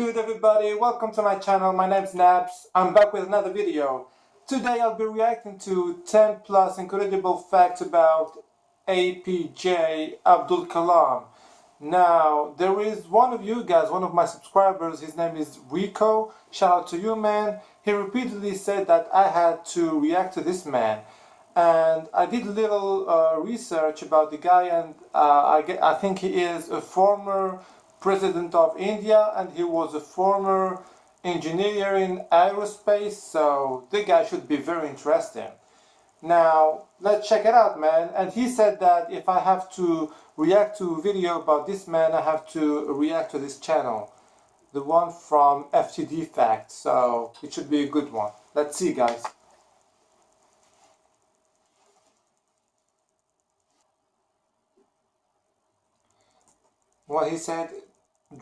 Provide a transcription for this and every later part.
good, everybody? Welcome to my channel. My name's Nabs. I'm back with another video. Today I'll be reacting to 10 plus incredible facts about APJ Abdul Kalam. Now, there is one of you guys, one of my subscribers, his name is Rico. Shout out to you, man. He repeatedly said that I had to react to this man. And I did a little research about the guy, and I think he is a former president of India, and he was a former engineer in aerospace, so the guy should be very interesting. Now, let's check it out, man. And he said that if I have to react to a video about this man, I have to react to this channel, the one from FTD Facts, so it should be a good one. Let's see, guys. Well, he said,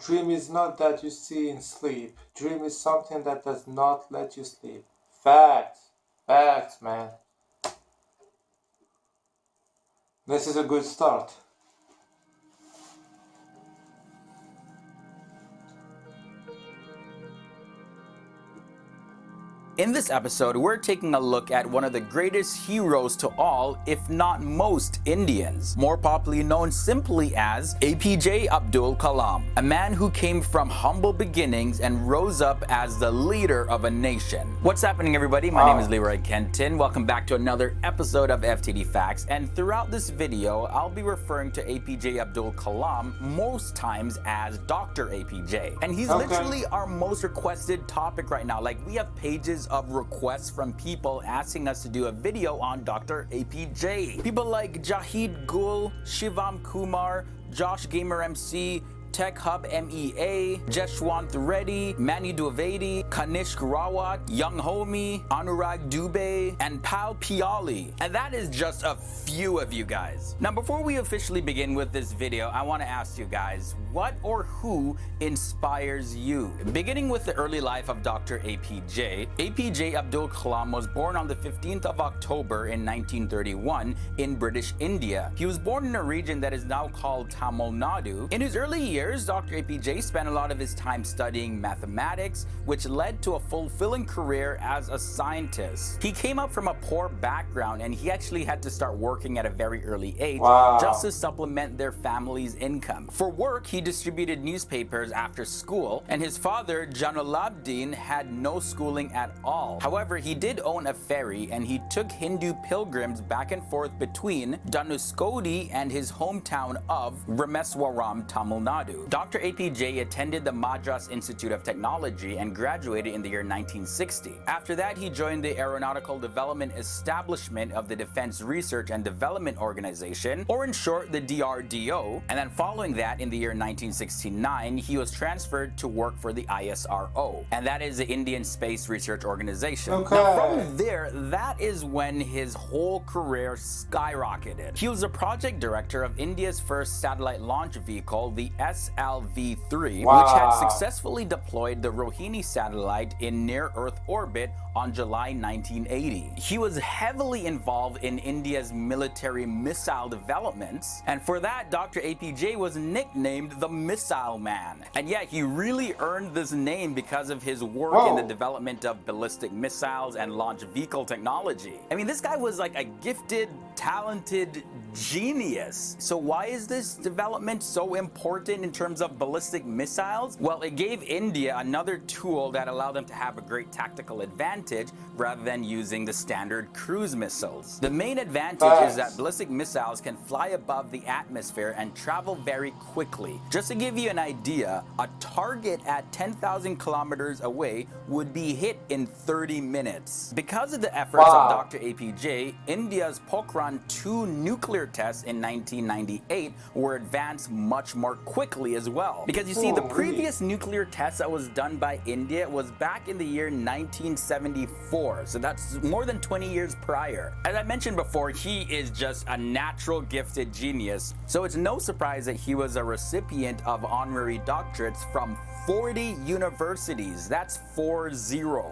dream is not that you see in sleep. Dream is something that does not let you sleep. Facts. Facts, man. This is a good start. In this episode, we're taking a look at one of the greatest heroes to all, if not most, Indians, more popularly known simply as APJ Abdul Kalam, a man who came from humble beginnings and rose up as the leader of a nation. What's happening, everybody? My name is Leroy Kenton. Welcome back to another episode of FTD Facts, and throughout this video, I'll be referring to APJ Abdul Kalam most times as Dr. APJ, and he's literally our most requested topic right now. Like, we have pages of requests from people asking us to do a video on Dr. APJ. People like Jahid Gul, Shivam Kumar, Josh Gamer MC, Tech Hub MEA, Jeshwant Reddy, Mani Duvedi, Kanishk Rawat, Young Homie, Anurag Dubey, and Pal Piali. And that is just a few of you guys. Now, before we officially begin with this video, I want to ask you guys, what or who inspires you? Beginning with the early life of Dr. APJ, APJ Abdul Kalam was born on the 15th of October in 1931 in British India. He was born in a region that is now called Tamil Nadu. In his early years, Dr. APJ spent a lot of his time studying mathematics, which led to a fulfilling career as a scientist. He came up from a poor background, and he actually had to start working at a very early age just to supplement their family's income. For work, he distributed newspapers after school, and his father, Janulabdin, had no schooling at all. However, he did own a ferry, and he took Hindu pilgrims back and forth between Dhanuskodi and his hometown of Rameswaram, Tamil Nadu. Dr. APJ attended the Madras Institute of Technology and graduated in the year 1960. After that, he joined the Aeronautical Development Establishment of the Defense Research and Development Organization, or in short, the DRDO, and then following that, in the year 1969, he was transferred to work for the ISRO, and that is the Indian Space Research Organization. Now, from there, that is when his whole career skyrocketed. He was the project director of India's first satellite launch vehicle, the SLV-3, which had successfully deployed the Rohini satellite in near-Earth orbit on July 1980. He was heavily involved in India's military missile developments, and for that, Dr. APJ was nicknamed the Missile Man. And yeah, he really earned this name because of his work in the development of ballistic missiles and launch vehicle technology. I mean, this guy was like a gifted, talented genius. So why is this development so important in terms of ballistic missiles? Well, it gave India another tool that allowed them to have a great tactical advantage rather than using the standard cruise missiles. The main advantage is that ballistic missiles can fly above the atmosphere and travel very quickly. Just to give you an idea, a target at 10,000 kilometers away would be hit in 30 minutes. Because of the efforts of Dr. APJ, India's Pokhran 2 nuclear tests in 1998 were advanced much more quickly as well. Because you see, the previous nuclear test that was done by India was back in the year 1974, so that's more than 20 years prior. As I mentioned before, he is just a natural gifted genius, so it's no surprise that he was a recipient of honorary doctorates from 40 universities. That's 40.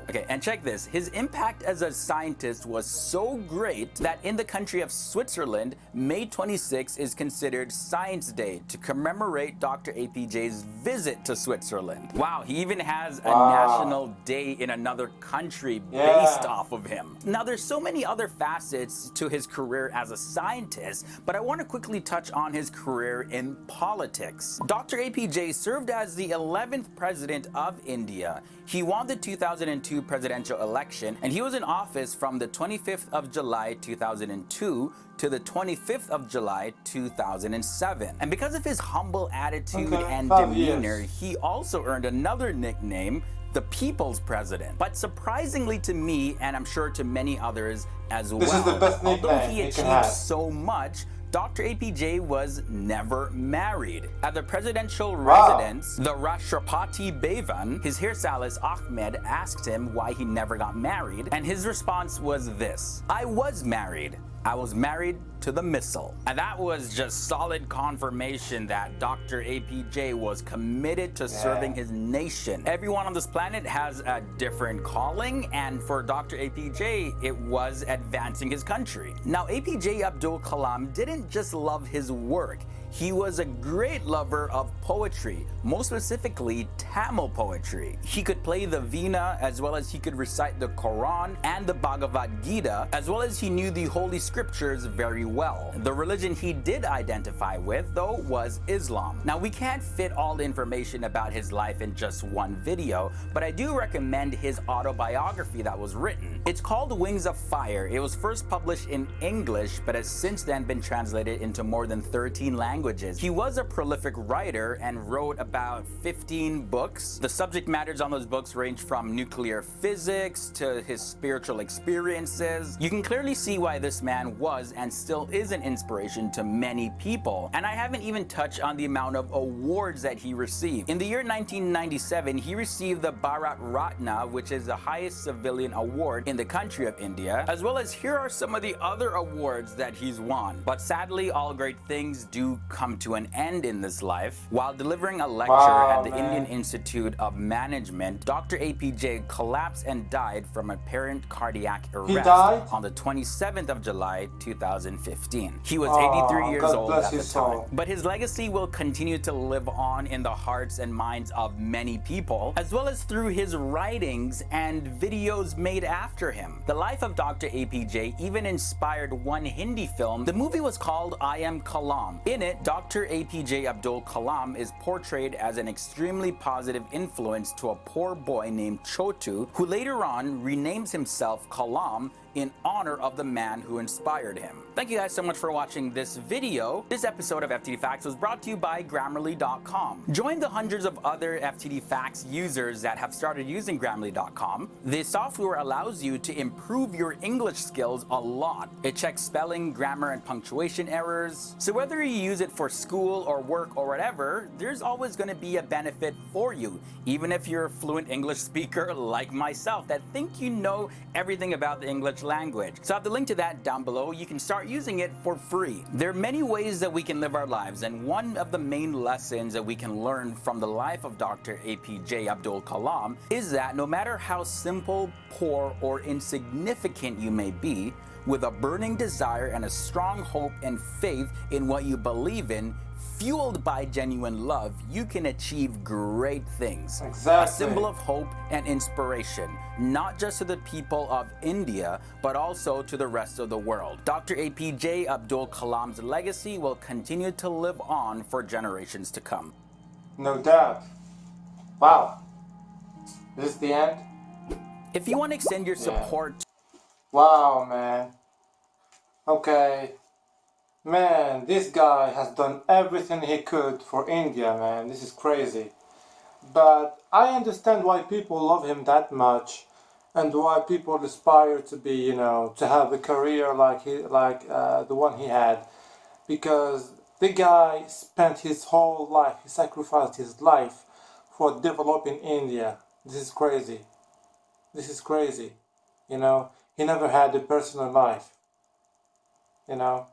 Okay, and check this. His impact as a scientist was so great that in the country of Switzerland, May 26 is considered Science Day to commemorate Dr. APJ's visit to Switzerland. Wow, he even has a national day in another country based off of him. Now, there's so many other facets to his career as a scientist, but I want to quickly touch on his career in politics. Dr. APJ served as the 11th president of India. He won the 2002 presidential election, and he was in office from the 25th of July 2002 to the 25th of July 2007. And because of his humble attitude and demeanor, he also earned another nickname, the People's President. But surprisingly to me, and I'm sure to many others as well, this is the best nickname although he achieved so much, Dr. APJ was never married. At the presidential residence, the Rashtrapati Bhavan, his hairstylist Ahmed asked him why he never got married, and his response was this: "I was married. I was married to the missile." And that was just solid confirmation that Dr. APJ was committed to serving his nation. Everyone on this planet has a different calling, and for Dr. APJ, it was advancing his country. Now, APJ Abdul Kalam didn't just love his work. He was a great lover of poetry, most specifically Tamil poetry. He could play the veena, as well as he could recite the Quran and the Bhagavad Gita, as well as he knew the Holy Scriptures very well. The religion he did identify with, though, was Islam. Now, we can't fit all the information about his life in just one video, but I do recommend his autobiography that was written. It's called Wings of Fire. It was first published in English, but has since then been translated into more than 13 languages. He was a prolific writer and wrote about 15 books. The subject matters on those books range from nuclear physics to his spiritual experiences. You can clearly see why this man was and still is an inspiration to many people. And I haven't even touched on the amount of awards that he received. In the year 1997, he received the Bharat Ratna, which is the highest civilian award in the country of India, as well as here are some of the other awards that he's won. But sadly, all great things do come to an end in this life. While delivering a lecture at the Indian Institute of Management, Dr. APJ collapsed and died from apparent cardiac arrest on the 27th of July 2015. He was 83 years old at the time. But his legacy will continue to live on in the hearts and minds of many people, as well as through his writings and videos made after him. The life of Dr. APJ even inspired one Hindi film. The movie was called I Am Kalam. In it, Dr. APJ Abdul Kalam is portrayed as an extremely positive influence to a poor boy named Chotu, who later on renames himself Kalam in honor of the man who inspired him. Thank you guys so much for watching this video. This episode of FTD Facts was brought to you by Grammarly.com. Join the hundreds of other FTD Facts users that have started using Grammarly.com. This software allows you to improve your English skills a lot. It checks spelling, grammar, and punctuation errors. So whether you use it for school or work or whatever, there's always going to be a benefit for you, even if you're a fluent English speaker like myself that think you know everything about the English language. So I have the link to that down below. You can start using it for free. There are many ways that we can live our lives, and one of the main lessons that we can learn from the life of Dr. APJ Abdul Kalam is that no matter how simple, poor, or insignificant you may be, with a burning desire and a strong hope and faith in what you believe in, fueled by genuine love, you can achieve great things. Exactly. A symbol of hope and inspiration, not just to the people of India, but also to the rest of the world. Dr. APJ Abdul Kalam's legacy will continue to live on for generations to come. No doubt. Wow. Is this the end? If you want to extend your support Wow, man. Okay. Man, this guy has done everything he could for India, man. This is crazy. But I understand why people love him that much, and why people aspire to be, you know, to have a career like the one he had, because the guy spent his whole life, he sacrificed his life for developing India. This is crazy. This is crazy. You know, he never had a personal life. You know.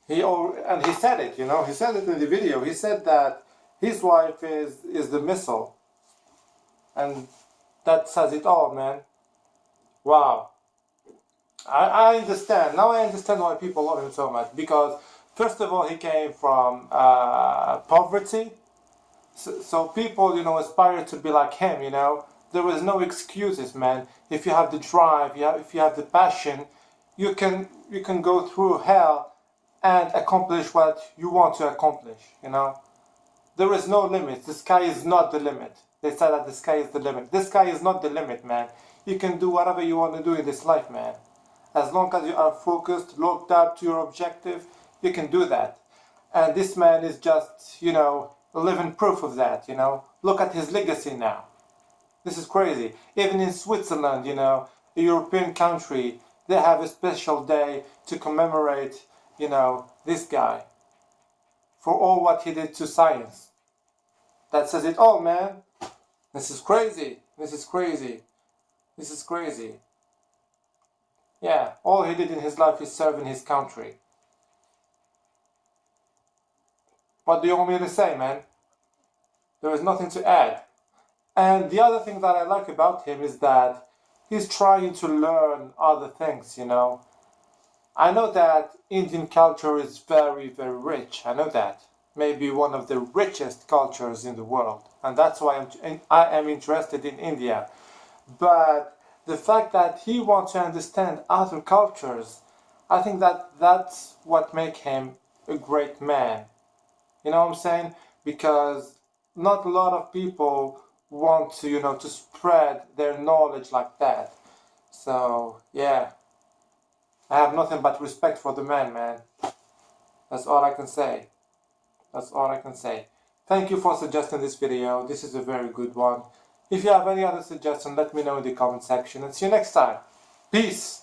And he said it, you know, he said it in the video. He said that his wife is the missile. And that says it all, man. Wow. I understand. Now I understand why people love him so much. Because, first of all, he came from poverty. So people, aspire to be like him, There is no excuses, man. If you have the drive, if you have the passion, you can go through hell and accomplish what you want to accomplish, There is no limit. The sky is not the limit. They say that the sky is the limit. The sky is not the limit, man. You can do whatever you want to do in this life, man. As long as you are focused, looked up to your objective, you can do that. And this man is just, living proof of that, Look at his legacy now. This is crazy. Even in Switzerland, a European country, they have a special day to commemorate, this guy for all what he did to science. That says it all, man. This is crazy. This is crazy. This is crazy. Yeah, all he did in his life is serving his country. What do you want me to say, man? There is nothing to add. And the other thing that I like about him is that he's trying to learn other things, I know that Indian culture is very, very rich. I know that. Maybe one of the richest cultures in the world. And that's why I am interested in India. But the fact that he wants to understand other cultures, I think that that's what makes him a great man. You know what I'm saying? Because not a lot of people want to, to spread their knowledge like that. So, yeah. I have nothing but respect for the man. That's all I can say. That's all I can say. Thank you for suggesting this video. This is a very good one. If you have any other suggestion, let me know in the comment section. And see you next time. Peace!